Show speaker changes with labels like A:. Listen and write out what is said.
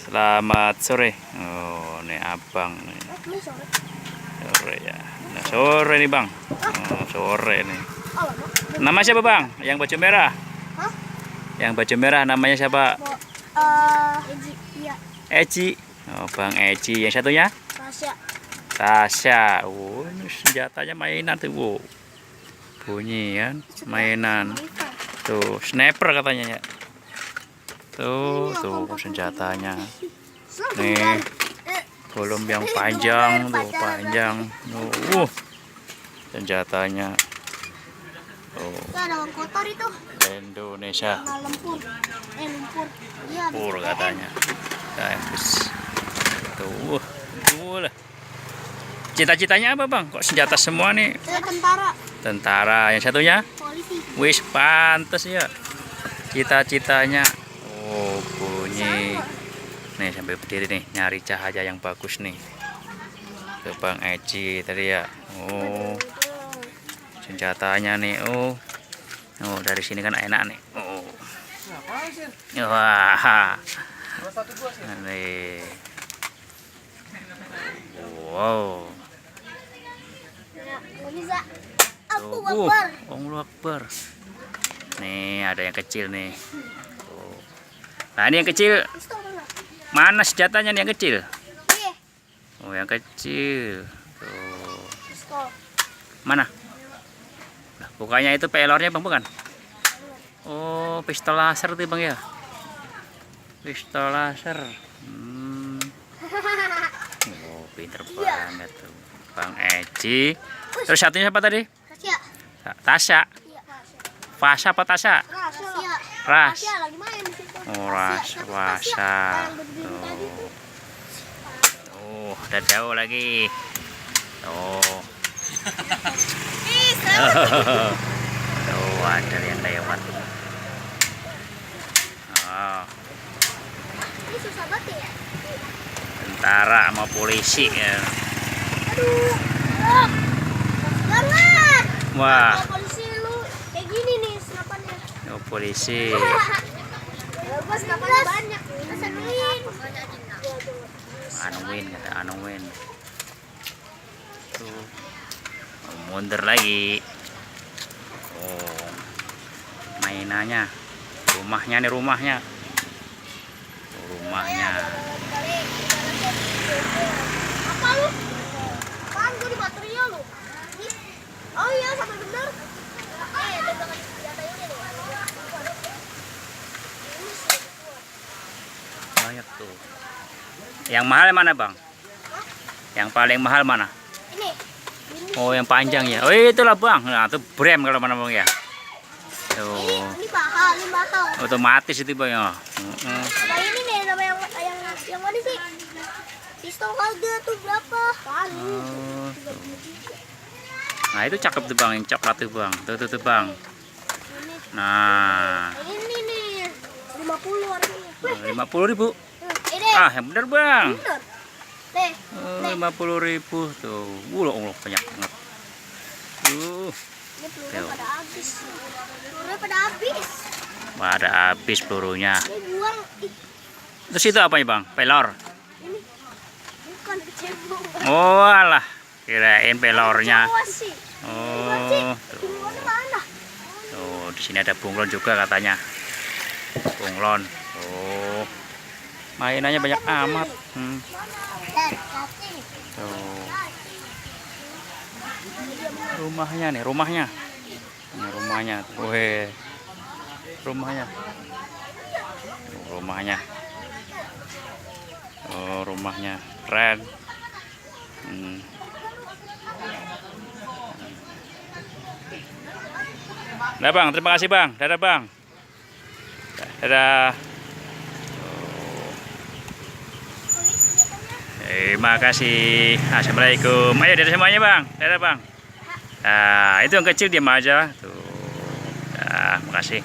A: Selamat sore. Oh, ini abang nih. Sore ya. Nah, sore nih bang. Oh, sore nih. Nama siapa bang? Yang baju merah? Yang baju merah namanya siapa?
B: Eji, iya.
A: Eci. Oh, bang Eci. Yang satunya?
B: Tasya.
A: Tasya. Oh, ini senjatanya mainan tuh. Wow. Bunyi kan? Mainan. Tuh, sniper katanya ya. Tuh senjatanya. Nih, belum yang panjang tuh, panjang. Senjatanya. Oh,
B: Ada orang kotor itu.
A: Indonesia.
B: Lumpur. Lumpur. Iya.
A: Pur katanya. Habis. Tuh, lah. Cita-citanya apa bang? Kok senjata semua nih?
B: Tentara.
A: Tentara. Yang satunya?
B: Polisi.
A: Wis pantes ya. Cita-citanya. Oh, bunyi. Nih sampai berdiri nih, nyari cahaya yang bagus nih. Ke Bang Eci tadi ya. Oh, senjatanya nih. Oh, dari sini kan enak nih. Oh, wah, nih. Wow. Allahu Akbar. Nih ada yang kecil nih. Nah ini yang kecil. Mana senjatanya nih yang kecil? Oh yang kecil. Tuh. Mana? Nah, bukannya itu pelornya bang bukan? Oh pistol laser tuh bang ya. Pistol laser. Oh pinter banget tuh Bang Eci. Terus satunya siapa tadi? Tasya. Fasha apa Tasya? Ras. Oh, Rasya. Oh, udah jauh lagi. Oh. Tuh, ada yang lewat. Oh.
B: Ini susah banget ya.
A: Tentara sama polisi ya.
B: Aduh. Banget.
A: Wah.
B: Polisi lu kayak gini nih senapannya.
A: Oh, polisi.
B: Bos senapannya banyak.
A: Anuin kata Anuin. Tuh. Oh, mundur lagi. Oh. Mainannya. Rumahnya nih rumahnya. Oh, rumahnya.
B: Apa lu? Apaan gua di bateria lu? Oh iya sampai bener. Dagangan senjata ini nih.
A: Banyak tuh. Yang mahal mana bang? Yang paling mahal mana?
B: Ini.
A: Oh yang panjang ya. Oh itulah bang. Nah itu brem kalau mana bang ya. Tuh.
B: Ini mahal.
A: Otomatis itu bang ya.
B: Sama ini nih sama yang mana sih? Pistol harga tuh berapa?
A: Oh, tuh. Nah itu cakep tuh bang, yang coklat tuh bang. Tuh bang. Nah.
B: Ini nih 50 harganya.
A: 50.000.
B: Ini.
A: Ah yang bener bang.
B: Bener. Nih.
A: 50.000 tuh. Allah banyak banget.
B: Ini pelurunya pada habis.
A: Pada habis pelurunya.
B: Ini buang.
A: Terus itu apa ya bang? Pelor.
B: Ini bukan kecebong.
A: Oh alah, kirain pelornya.
B: Sih.
A: Oh,
B: Bunglonnya mana?
A: tuh di sini ada bunglon juga katanya. Bunglon. Oh, mainannya banyak amat. Tuh. Rumahnya nih, rumahnya. Ini rumahnya. Weh. Rumahnya. Tuh, rumahnya. Oh, rumahnya keren. Nah bang, terima kasih bang. Dadah bang. Dadah. Terima kasih. Assalamualaikum. Ayo dadah semuanya bang. Dadah bang. Nah itu yang kecil diam aja. Tuh. Nah, makasih.